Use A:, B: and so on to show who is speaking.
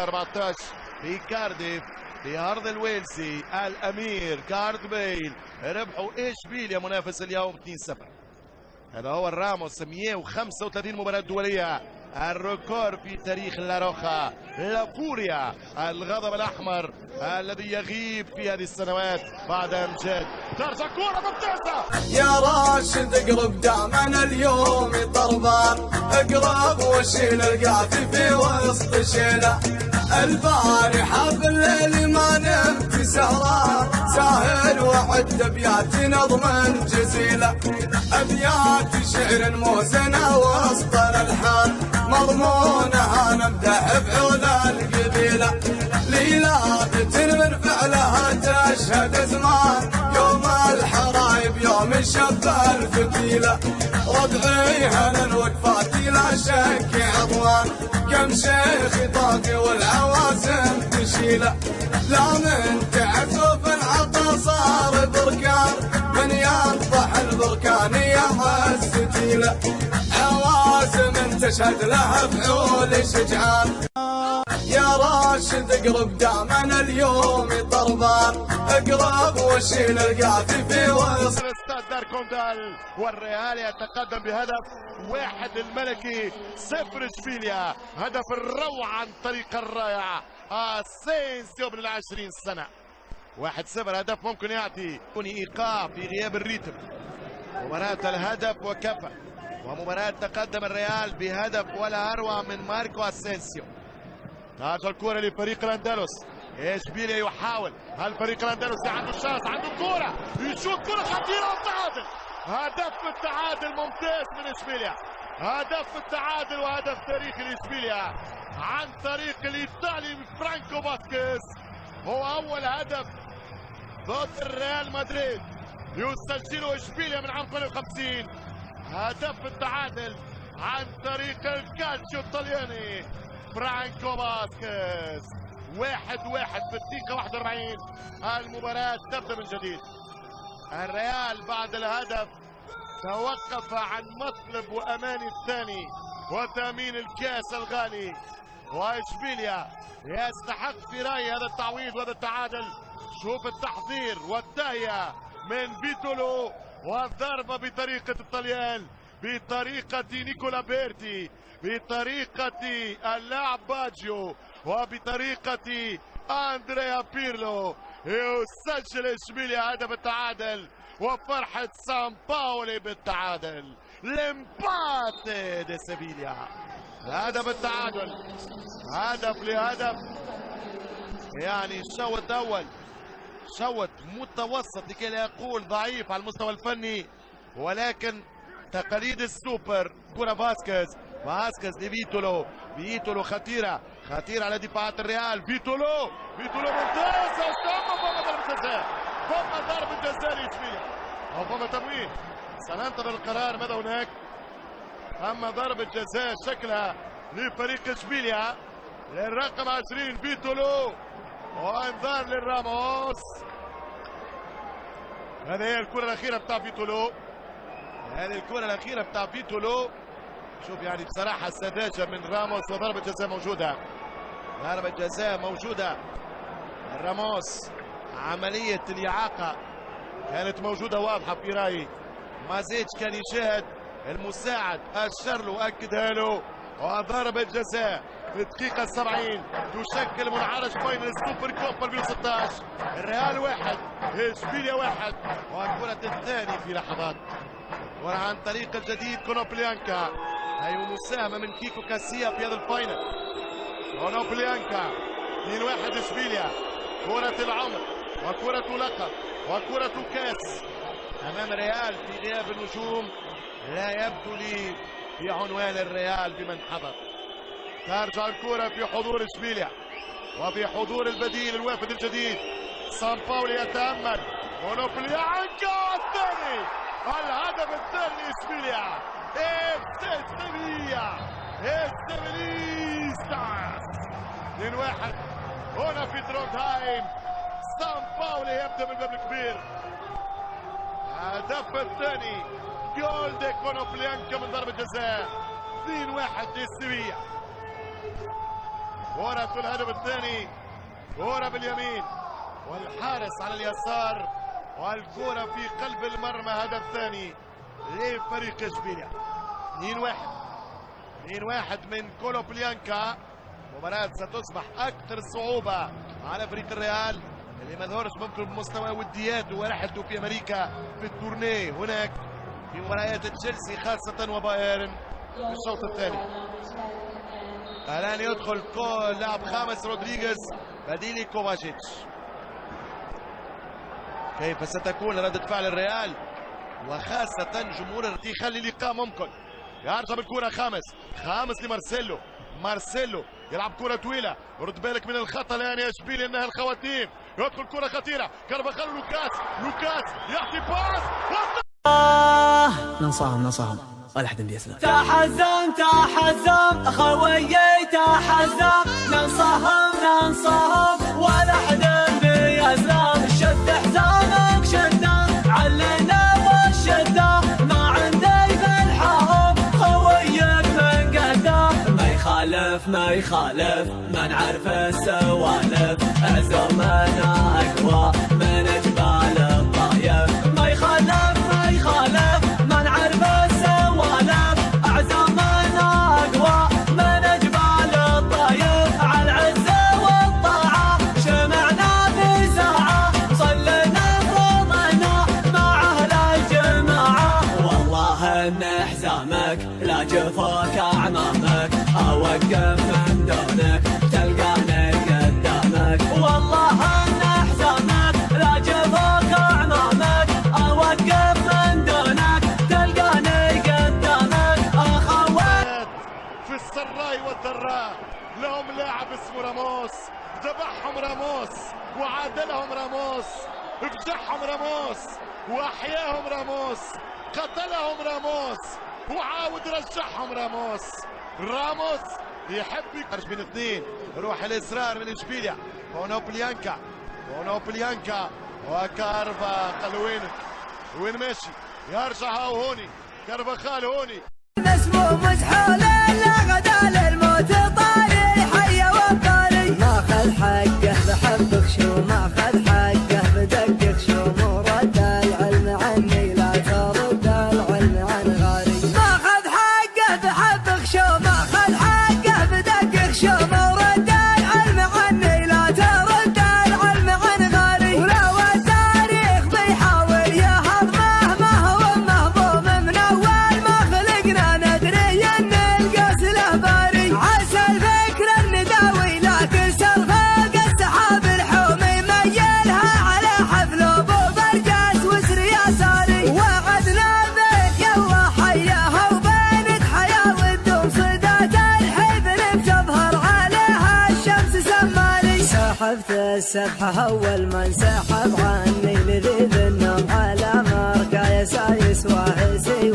A: 14 في كارديف في أرض الويلسي الأمير كارد بيل ربحوا إشبيليا منافس اليوم 2-0. هذا هو الراموس 135 مباراة دولية، الريكورد في تاريخ لاروخا لافوريا الغضب الأحمر الذي يغيب في هذه السنوات بعد أمجاد. ترجع كرة ممتازة
B: يا راشد اقرب دامنا اليوم طربان، اقرب وشيل القافي في وسط شيله. البارحة بالليل ما نمت سهران، ساهر وعد ابيات نظم جزيلة، ابيات شعر موزنة وسط الالحان، مضمونها نمدح بعود القبيلة، ليلات من فعلها تشهد زمان، يوم الحرايب يوم شب الفتيلة، ربعي هنا الوقفات لا شك عضوان، كم شيخ طاقي والعوازم تشيله، لا من تعسف العطا صار بركان، من ينطح البركان يهز ستيله، عوازم تشهد لها فعول شجعان. يا راشد اقرب دامنا اليوم طربان، اقرب وشيل القافي في وسط
A: استاد دار كوندال، والريال يتقدم بهدف واحد الملكي 0 اشبيليا، هدف الروعة عن طريق الرائع اسينسيو من 20 سنة. 1-0 هدف ممكن يعطي ايقاع في غياب الريتم. مباراة الهدف وكفى، ومباراة تقدم الريال بهدف ولا اروع من ماركو اسينسيو. ترجع الكرة لفريق الاندلس، اشبيليا يحاول، هل فريق الاندلسي عنده الشانس، عنده الكرة، يشوط كرة خطيرة والتعادل. هدف التعادل ممتاز من اشبيليا، هدف التعادل وهدف تاريخي لاشبيليا عن طريق الايطالي فرانكو باسكيز. هو اول هدف ضد الريال مدريد يسجله اشبيليا من عام 58. هدف التعادل عن طريق الكالتشيو الطلياني فرانكو باسكيز. 1-1 في الدقيقة 41. المباراة تبدأ من جديد. الريال بعد الهدف توقف عن مطلب وأماني الثاني وتأمين الكاس الغالي، وإشبيليا يستحق في رأيي هذا التعويض وهذا التعادل. شوف التحضير والتهيئة من فيتولو، والضربة بطريقة الطليان، بطريقة نيكولا بيرتي، بطريقة اللاعب باجيو، وبطريقة أندريا بيرلو. يسجل إشبيليا هدف التعادل، وفرحة سان باولي بالتعادل. لمباتي دي سيفيليا هدف التعادل، هدف لهدف. يعني الشوط الأول شوط متوسط لكي لا يقول ضعيف على المستوى الفني، ولكن تقاليد السوبر. كرة فاسكيز لفيتولو، فيتولو خطيرة على دفاعات الريال. فيتولو ممتازة، فما ضربة جزاء، فما ضربة جزاء لإشبيليا أو فما تمويه. سننتظر القرار ماذا هناك. أما ضربة جزاء شكلها لفريق إشبيليا للرقم 20 فيتولو، وانذار للراموس. هذه هي الكرة الأخيرة بتاع فيتولو، هذه الكرة الأخيرة بتاع فيتولو. شوف يعني بصراحة السذاجة من راموس، وضربة جزاء موجودة، ضربة جزاء موجودة. راموس عملية الإعاقة كانت موجودة واضحة في رأيي. مازيتش كان يشاهد، المساعد أشر له وأكدها له، وضربة جزاء في الدقيقة 70 تشكل منعرج بين السوبر كوب 2016. الريال 1 إشبيليا 1، والكرة الثاني في لحظات. كرة عن طريق الجديد كونوبليانكا، أي مساهمة من كيكو كاسيا في هذا الفاينل. كونوبليانكا 2-1 إشبيليا. كرة العمر وكرة لقب وكرة كاس أمام الريال في غياب النجوم. لا يبدو لي في عنوان الريال بمن حضر. ترجع الكرة في حضور إشبيليا وفي حضور البديل الوافد الجديد. سان باولي يتأمل، كونوبليانكا الثاني، الهدف الثاني لإشبيليا. السيفيليستاس 2-1 هنا في تروندهايم. سان باولي يبدأ من الباب الكبير. الهدف الثاني جول دي كونوبليانكا من ضربة جزاء. 2-1 لسيفيا. كرة في الهدف الثاني، كرة باليمين والحارس على اليسار، والكرة في قلب المرمى. هدف ثاني لفريق اشبيليا. 2-1 من كولوبليانكا. مباراة ستصبح أكثر صعوبة على فريق الريال اللي ما ظهرش ممكن بمستوى ودياته ورحلته في أمريكا في التورنيه هناك في مباريات تشيلسي خاصة وبايرن في الشوط الثاني. الآن يدخل لاعب خامس رودريغيز بديل كوفاشيتش. كيف ستكون ردة فعل الريال وخاصة جمهور يخلي اللقاء ممكن. يرجع بالكرة خامس لمارسيلو. مارسيلو يلعب كرة طويلة، رد بالك من الخطأ الآن يا اشبيليا انها الخواتيم. يدخل كرة خطيرة، كارفاخال لوكاس يعطي باس.
C: ننصاهم ولا حد بيسلم.
D: تحزم خويي تحزم، ننصاهم ولا حد بيسلم. شد حزامك شده علينا والشده، ما عندي في الحرب خويك من قدام. ما يخالف ما نعرف السوالف، عزومنا اقوى من جبال الطايف. ما يخالف ما نعرف السوالف، عزومنا اقوى من جبال الطايف. على العزة والطاعة شمعنا في ساعة، صلينا فرضنا مع اهل الجماعة. والله ان حزامك لا جفاك اعمامك، اوقف من دونك تلقاني قدامك. والله ان حزامك لا جفاك اعمامك، اوقف من دونك تلقاني قدامك. اخوات
A: في السراء والضراء لهم لاعب اسمه راموس، ذبحهم راموس وعادلهم راموس، افجعهم راموس واحياهم راموس، قتلهم راموس وعاود رجعهم راموس يحب يخرج بين اثنين. روح الاصرار من اشبيليا. بونوبليانكا وكارفاخال وين ماشي؟ يرجع هوني كارفاخال هوني.
D: مسموم حول الغدا للموت طاري، حي وطاري.
C: ماخذ حقه بحبك شو ماخذ حقه بدقك شو، مو رد العلم عني لا ترد العلم عن غاري.
D: ماخذ حقه بحبك شو ماخذ حقه بدقك شو، مو رد العلم عني لا ترد العلم عن غاري. ولو التاريخ بيحاول يهضمه ما هو مهضوم من اول ما خلقنا، ندري ان القاس له باري. عسى الفكر النداوي لكن سرفق السحاب الحومي، ميلها على حفل ابو برجاس وسر يساري. وعدنا بك يلا حياها وبينك حياه وتدوم صدات الحبل بتظهر عليها الشمس سماري.
C: سحبت السبحة أول ما انسحب عني، لذيذ النوم على مرقى يسايس واحسي